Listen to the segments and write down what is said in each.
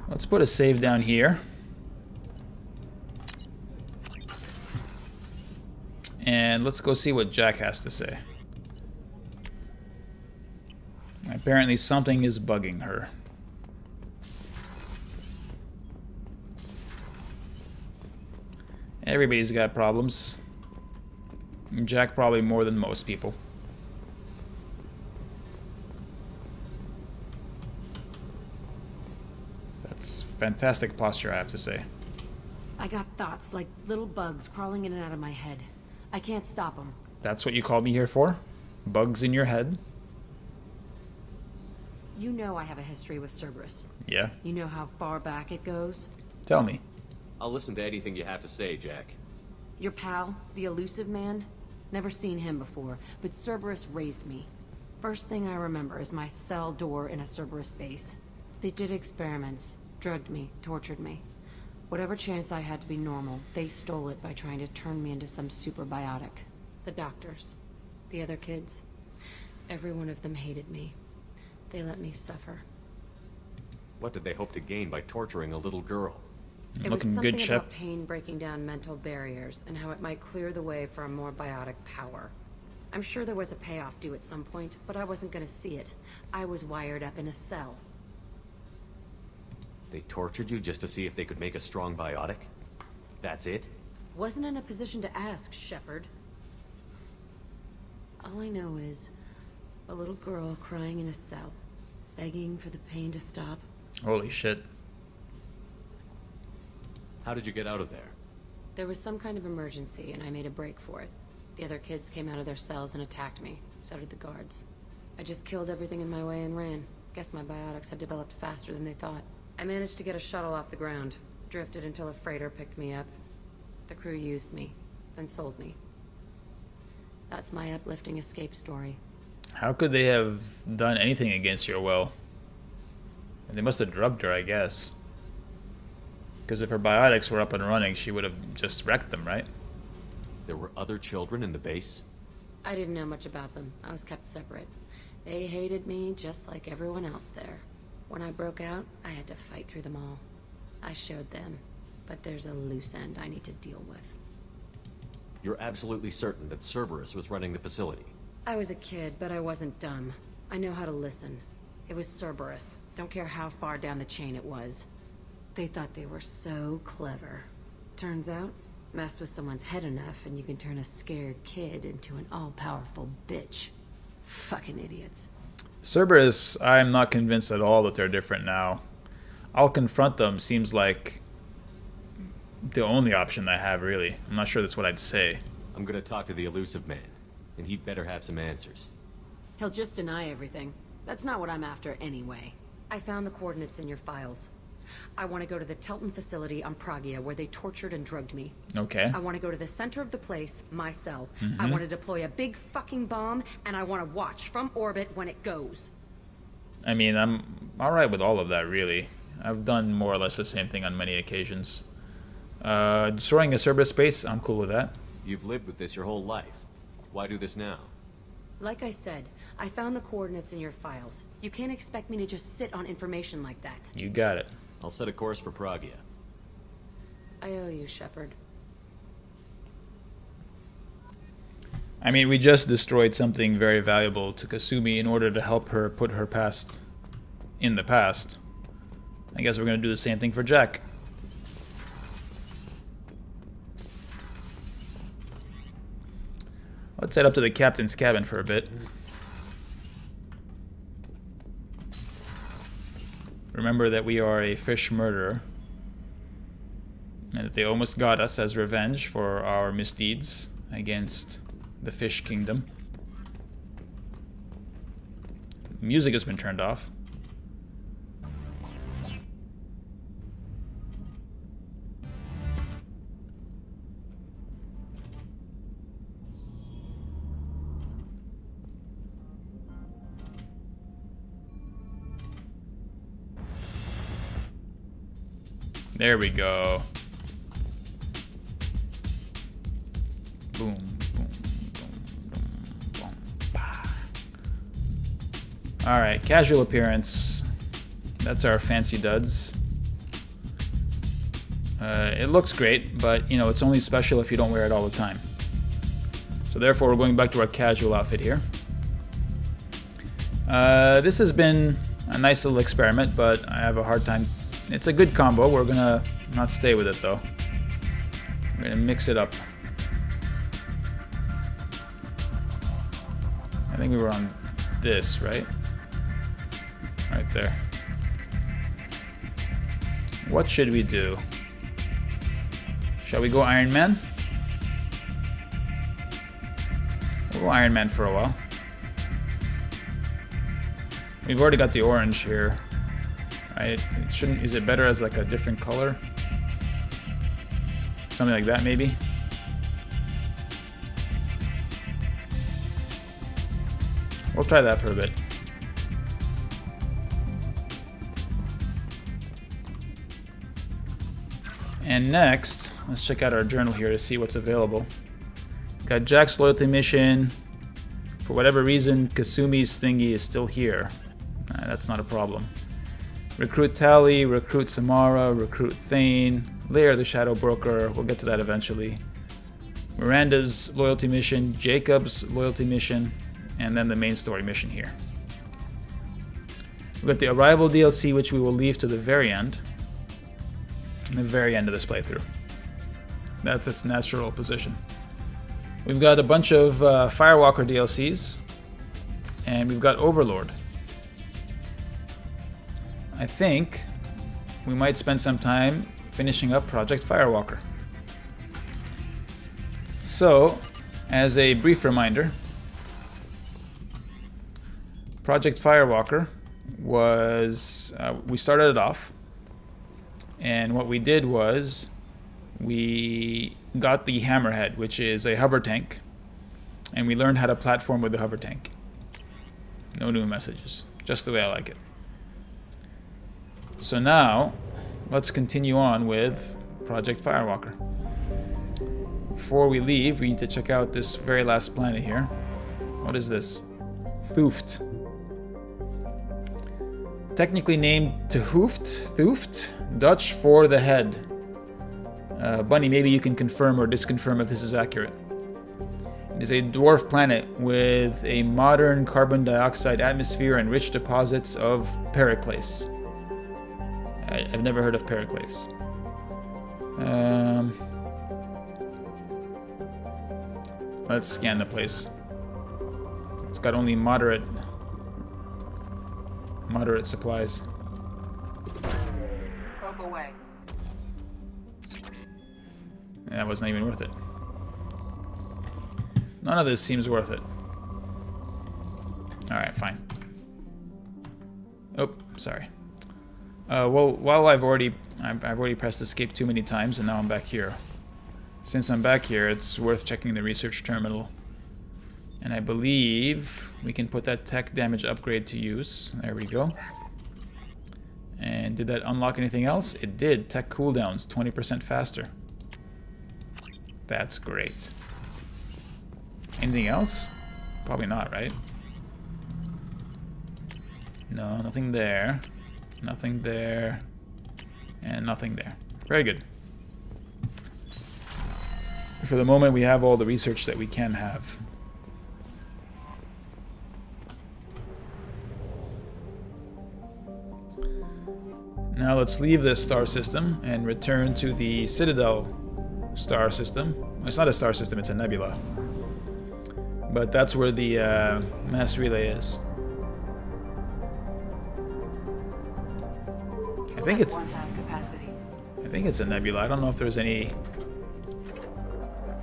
Let's put a save down here. And let's go see what Jack has to say. Apparently something is bugging her. Everybody's got problems. Jack probably more than most people. That's fantastic posture, I have to say. I got thoughts like little bugs crawling in and out of my head. I can't stop them. That's what you called me here for? Bugs in your head? You know I have a history with Cerberus. Yeah. You know how far back it goes? Tell me. I'll listen to anything you have to say, Jack. Your pal, the elusive man? Never seen him before, but Cerberus raised me. First thing I remember is my cell door in a Cerberus base. They did experiments, drugged me, tortured me. Whatever chance I had to be normal, they stole it by trying to turn me into some super biotic. The doctors, the other kids, every one of them hated me. They let me suffer. What did they hope to gain by torturing a little girl? It was Looking something good, Shep. about pain breaking down mental barriers and how it might clear the way for a more biotic power. I'm sure there was a payoff due at some point, but I wasn't gonna see it. I was wired up in a cell. They tortured you just to see if they could make a strong biotic? That's it? Wasn't in a position to ask, Shepard. All I know is a little girl crying in a cell, begging for the pain to stop. Holy shit. How did you get out of there? There was some kind of emergency, and I made a break for it. The other kids came out of their cells and attacked me. So did the guards. I just killed everything in my way and ran. Guess my biotics had developed faster than they thought. I managed to get a shuttle off the ground. Drifted until a freighter picked me up. The crew used me, then sold me. That's my uplifting escape story. How could they have done anything against your will? They must have drugged her, I guess. Because if her biotics were up and running, she would have just wrecked them, right? There were other children in the base? I didn't know much about them. I was kept separate. They hated me just like everyone else there. When I broke out, I had to fight through them all. I showed them, but there's a loose end I need to deal with. You're absolutely certain that Cerberus was running the facility? I was a kid, but I wasn't dumb. I know how to listen. It was Cerberus. Don't care how far down the chain it was. They thought they were so clever. Turns out, mess with someone's head enough and you can turn a scared kid into an all-powerful bitch. Fucking idiots. Cerberus, I'm not convinced at all that they're different now. I'll confront them seems like the only option I have, really. I'm not sure that's what I'd say. I'm gonna talk to the elusive man, and he'd better have some answers. He'll just deny everything. That's not what I'm after anyway. I found the coordinates in your files. I want to go to the Telton facility on Pragia where they tortured and drugged me. Okay. I want to go to the center of the place, my cell. I want to deploy a big fucking bomb, and I want to watch from orbit when it goes. I mean, I'm alright with all of that, really. I've done more or less the same thing on many occasions. Destroying a Cerberus base, I'm cool with that. You've lived with this your whole life. Why do this now? Like I said, I found the coordinates in your files. You can't expect me to just sit on information like that. You got it. I'll set a course for Pragia. I owe you, Shepard. I mean, we just destroyed something very valuable to Kasumi in order to help her put her past in the past. I guess we're going to do the same thing for Jack. Let's head up to the captain's cabin for a bit. Remember that we are a fish murderer. And that they almost got us as revenge for our misdeeds against the Fish Kingdom. Music has been turned off. There we go. Boom, boom, boom, boom, boom, bah. Alright, casual appearance. That's our fancy duds. It looks great, but you know, it's only special if you don't wear it all the time. So therefore, we're going back to our casual outfit here. This has been a nice little experiment, but I have a hard time. It's a good combo. We're gonna not stay with it though. We're gonna mix it up. I think we were on this, right? Right there. What should we do? Shall we go Iron Man? We'll go Iron Man for a while. We've already got the orange here. Right? It shouldn't. Is it better as like a different color? Something like that, maybe. We'll try that for a bit. And next, let's check out our journal here to see what's available. Got Jack's loyalty mission. For whatever reason, Kasumi's thingy is still here. That's not a problem. Recruit Tally, recruit Samara, recruit Thane, Lair the Shadow Broker. We'll get to that eventually. Miranda's loyalty mission, Jacob's loyalty mission, and then the main story mission here. We've got the Arrival DLC, which we will leave to the very end. The very end of this playthrough. That's its natural position. We've got a bunch of Firewalker DLCs, and we've got Overlord. I think we might spend some time finishing up Project Firewalker. So, as a brief reminder, Project Firewalker was, we started it off, and what we did was we got the Hammerhead, which is a hover tank, and we learned how to platform with the hover tank. No new messages, just the way I like it. So now, let's continue on with Project Firewalker. Before we leave, we need to check out this very last planet here. What is this? Thuft. Technically named Thuft, Dutch for the head. Bunny, maybe you can confirm or disconfirm if this is accurate. It is a dwarf planet with a modern carbon dioxide atmosphere and rich deposits of Periclase. I've never heard of Periclase. Let's scan the place. It's got only moderate supplies. Rope away. That wasn't even worth it. None of this seems worth it. Alright, fine. Oh, sorry. Well, while I've already pressed escape too many times, and now I'm back here. Since I'm back here, it's worth checking the research terminal. And I believe we can put that tech damage upgrade to use. There we go. And did that unlock anything else? It did. Tech cooldowns 20% faster. That's great. Anything else? Probably not, right? No, nothing there. Nothing there. And nothing there. Very good. For the moment, we have all the research that we can have. Now let's leave this star system and return to the Citadel star system. It's not a star system, it's a nebula. But that's where the mass relay is. I think it's a nebula. I don't know if there's any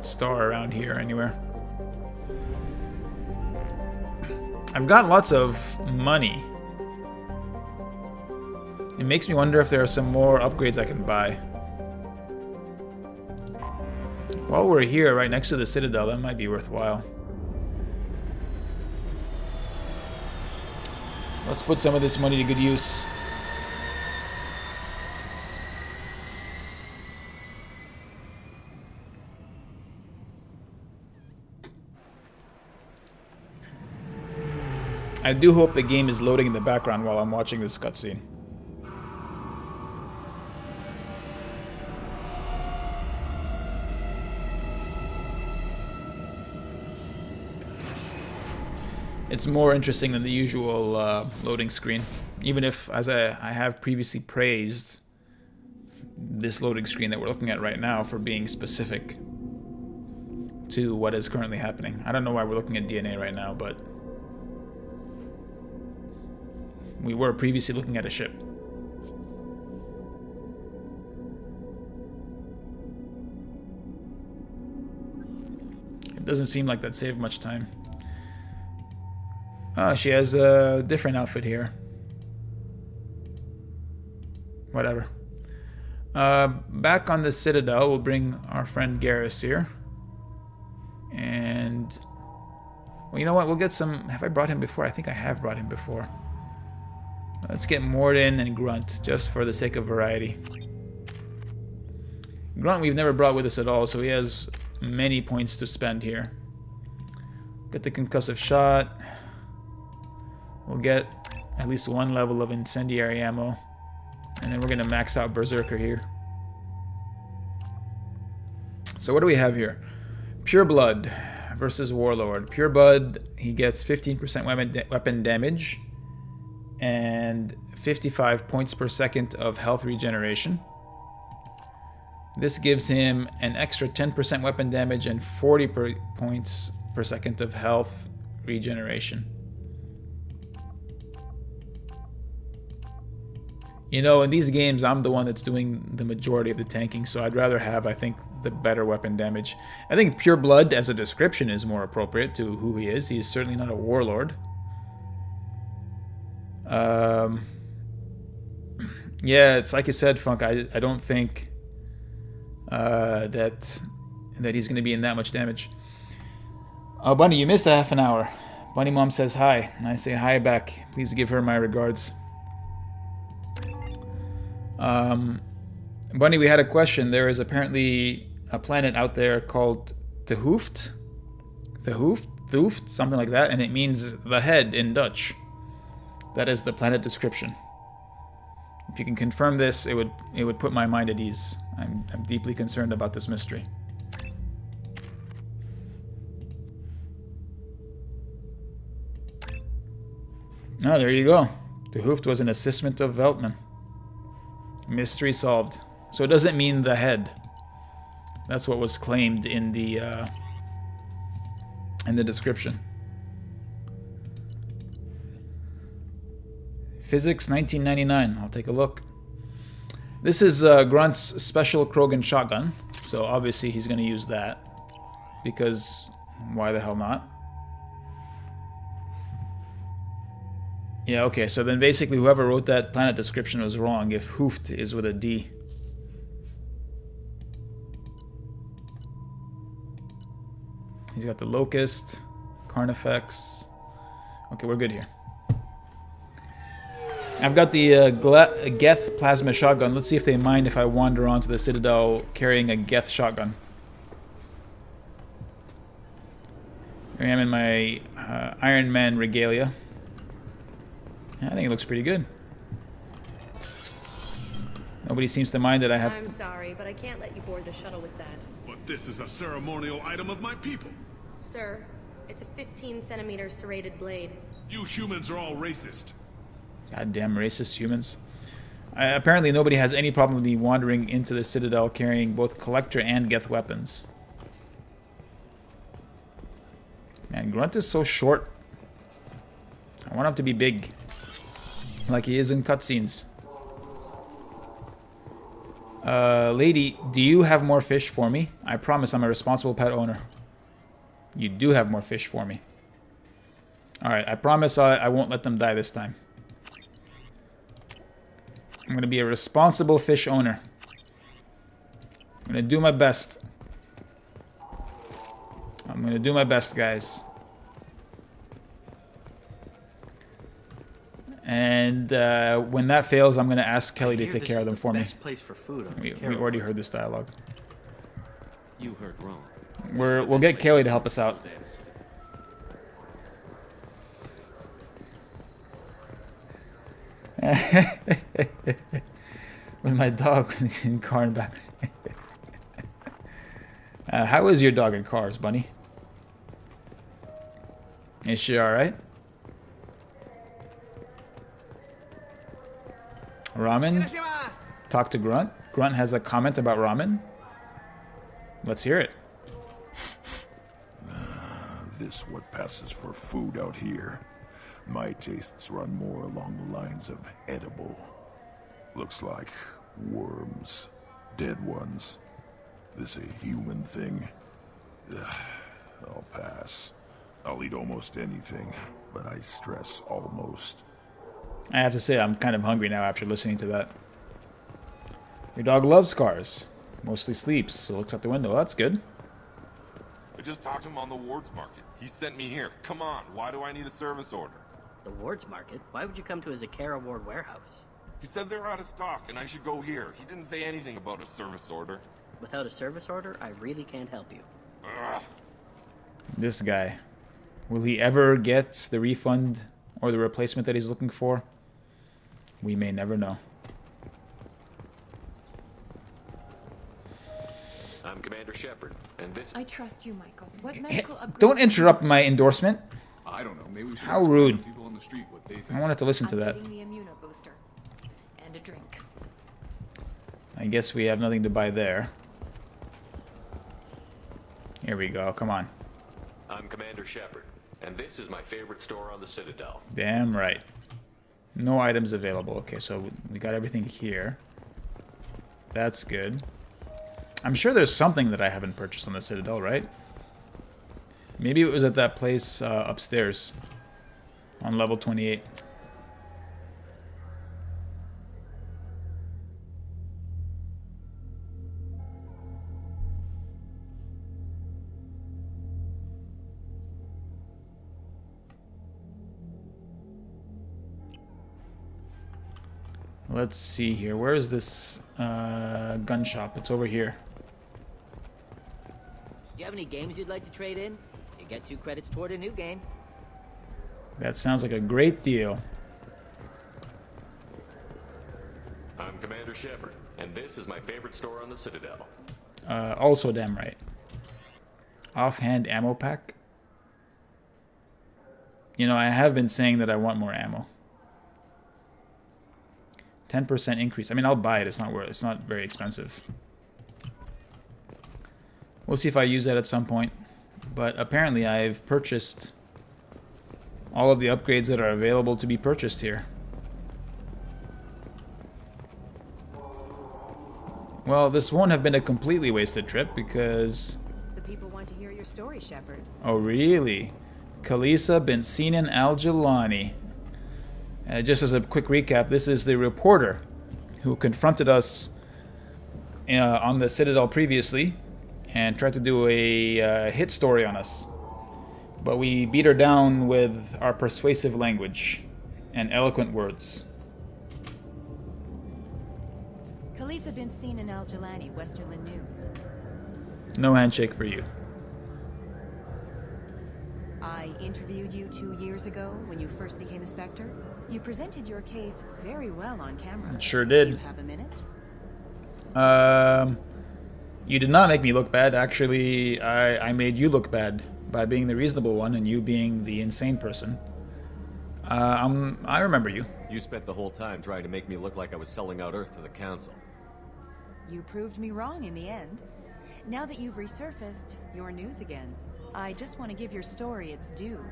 star around here anywhere. I've got lots of money. It makes me wonder if there are some more upgrades I can buy. While we're here, right next to the Citadel, that might be worthwhile. Let's put some of this money to good use. I do hope the game is loading in the background while I'm watching this cutscene. It's more interesting than the usual loading screen. Even if, as I have previously praised this loading screen that we're looking at right now for being specific to what is currently happening. I don't know why we're looking at DNA right now, but we were previously looking at a ship. It doesn't seem like that saved much time. Oh, she has a different outfit here. Whatever. Back on the Citadel, we'll bring our friend Garrus here. And... well, you know what? We'll get some... have I brought him before? I think I have brought him before. Let's get Mordin and Grunt, just for the sake of variety. Grunt we've never brought with us at all, so he has many points to spend here. Get the concussive shot. We'll get at least one level of incendiary ammo. And then we're going to max out Berserker here. So what do we have here? Pure Blood versus Warlord. Pure Blood, he gets 15% weapon damage and 55 points per second of health regeneration. This gives him an extra 10% weapon damage and 40 points per second of health regeneration. You know, in these games, I'm the one that's doing the majority of the tanking, so I'd rather have, I think, the better weapon damage. I think Pure Blood as a description is more appropriate to who he is. He's certainly not a warlord. Yeah, it's like you said, Funk. I don't think that he's going to be in that much damage. Oh, Bunny, you missed a half an hour. Bunny Mom says hi, and I say hi back. Please give her my regards. Bunny, we had a question. There is apparently a planet out there called Tehooft, something like that, and it means the head in Dutch. That is the planet description. If you can confirm this, it would put my mind at ease. I'm deeply concerned about this mystery. Oh, there you go. Tehooft was an assessment of Veltman. Mystery solved. So it doesn't mean the head. That's what was claimed in the description. Physics 1999. I'll take a look. This is Grunt's special Krogan shotgun. So obviously he's going to use that. Because why the hell not? Yeah, okay, so then basically whoever wrote that planet description was wrong if Hoofd is with a D. He's got the Locust, Carnifex. Okay, we're good here. I've got the Geth plasma shotgun. Let's see if they mind if I wander onto the Citadel carrying a Geth shotgun. Here I am in my Iron Man regalia. I think it looks pretty good. Nobody seems to mind that I have... I'm sorry, but I can't let you board the shuttle with that. But this is a ceremonial item of my people. Sir, it's a 15-centimeter serrated blade. You humans are all racist. Goddamn racist humans. Apparently nobody has any problem with me wandering into the Citadel carrying both Collector and Geth weapons. Man, Grunt is so short. I want him to be big. Like he is in cutscenes. Lady, do you have more fish for me? I promise I'm a responsible pet owner. You do have more fish for me. Alright, I promise I won't let them die this time. I'm going to be a responsible fish owner. I'm going to do my best. I'm going to do my best, guys. And when that fails, I'm going to ask Kelly to take care of them for me. Place for food on We already heard this dialogue. You heard wrong. We'll get Kelly to help us out. With my dog in car and back. How is your dog in cars, Bunny? Is she alright? Ramen? Talk to Grunt? Grunt has a comment about ramen? Let's hear it. This what passes for food out here. My tastes run more along the lines of edible. Looks like worms. Dead ones. This a human thing? Ugh, I'll pass. I'll eat almost anything, but I stress almost. I have to say, I'm kind of hungry now after listening to that. Your dog loves cars. Mostly sleeps, so looks out the window. That's good. I just talked to him on the Wards Market. He sent me here. Come on, why do I need a service order? The Wards Market? Why would you come to a Zakara Ward warehouse? He said they're out of stock and I should go here. He didn't say anything about a service order. Without a service order, I really can't help you. Ugh. This guy. Will he ever get the refund or the replacement that he's looking for? We may never know. I'm Commander Shepard, and this... I trust you, Michael. What medical upgrades... Don't interrupt my endorsement. I don't know. Maybe we should How ask rude. people on the street what they think. I wanted to listen to I'm that. getting the immunobooster. And a drink. I guess we have nothing to buy there. Here we go. Come on. I'm Commander Shepard, and this is my favorite store on the Citadel. Damn right. No items available. Okay, so we got everything here. That's good. I'm sure there's something that I haven't purchased on the Citadel, right? Maybe it was at that place upstairs on level 28. Let's see here. Where is this gun shop? It's over here. Do you have any games you'd like to trade in? You get 2 credits toward a new game. That sounds like a great deal. I'm Commander Shepard, and this is my favorite store on the Citadel. Also damn right. Offhand ammo pack. You know, I have been saying that I want more ammo. 10% increase. I mean, I'll buy it. It's not very expensive. We'll see if I use that at some point. But apparently I've purchased all of the upgrades that are available to be purchased here. Well, this won't have been a completely wasted trip because... The people want to hear your story, Shepard. Oh, really? Khalisa bint Sinan al-Jilani. Just as a quick recap, this is the reporter who confronted us on the Citadel previously and tried to do a hit story on us. But we beat her down with our persuasive language and eloquent words. Khalisa bint Sinan al-Jilani, Westerland News. No handshake for you. I interviewed you 2 years ago when you first became a Spectre. You presented your case very well on camera. Sure did. Do you have a minute? You did not make me look bad. Actually, I made you look bad by being the reasonable one and you being the insane person. I remember you. You spent the whole time trying to make me look like I was selling out Earth to the Council. You proved me wrong in the end. Now that you've resurfaced, you're news again. I just want to give your story its due.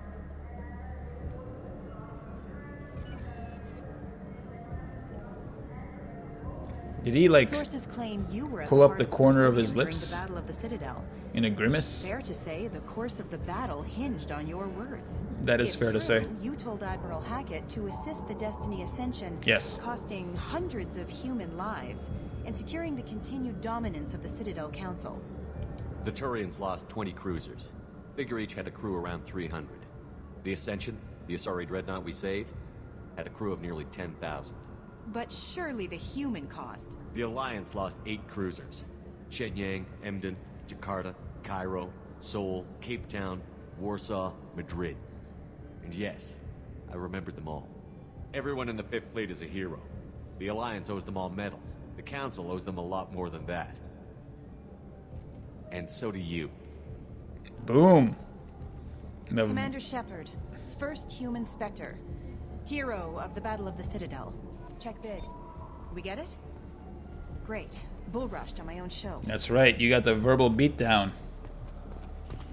Did he, like, Sources claim you were at pull up heart the corner of his Presidium lips? during the Battle of the Citadel. In a grimace? Fair to say, the course of the battle hinged on your words. That is If fair to say. true, you told Admiral Hackett to assist the Destiny Ascension, Yes. costing hundreds of human lives and securing the continued dominance of the Citadel Council. The Turians lost 20 cruisers. Figure each had a crew around 300. The Ascension, the Asari dreadnought we saved, had a crew of nearly 10,000. But surely the human cost. The Alliance lost 8 cruisers. Shenyang, Emden, Jakarta, Cairo, Seoul, Cape Town, Warsaw, Madrid. And yes, I remembered them all. Everyone in the 5th Fleet is a hero. The Alliance owes them all medals. The Council owes them a lot more than that. And so do you. Boom. Commander Shepard, first human Spectre, hero of the Battle of the Citadel. Check vid. We get it? Great. Bull rushed on my own show. That's right, you got the verbal beatdown.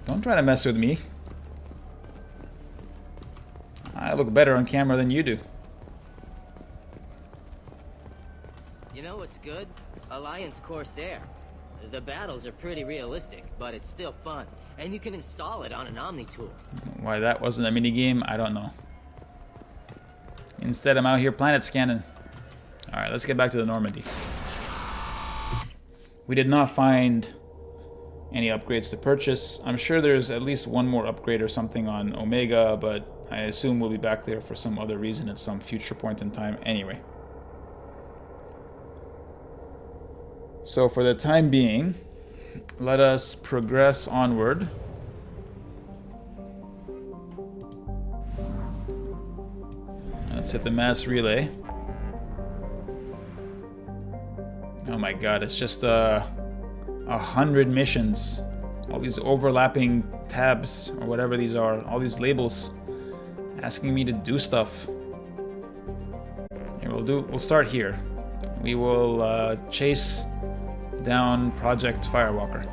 Don't try to mess with me. I look better on camera than you do. You know what's good? Alliance Corsair. The battles are pretty realistic, but it's still fun. And you can install it on an Omni tool. Why that wasn't a minigame, I don't know. Instead, I'm out here planet scanning. Alright, let's get back to the Normandy. We did not find any upgrades to purchase. I'm sure there's at least one more upgrade or something on Omega, but I assume we'll be back there for some other reason at some future point in time anyway. So for the time being, let us progress onward. Let's hit the mass relay. Oh my god, it's just 100 missions. All these overlapping tabs, or whatever these are, all these labels asking me to do stuff. Here, we'll start here. We will chase down Project Firewalker.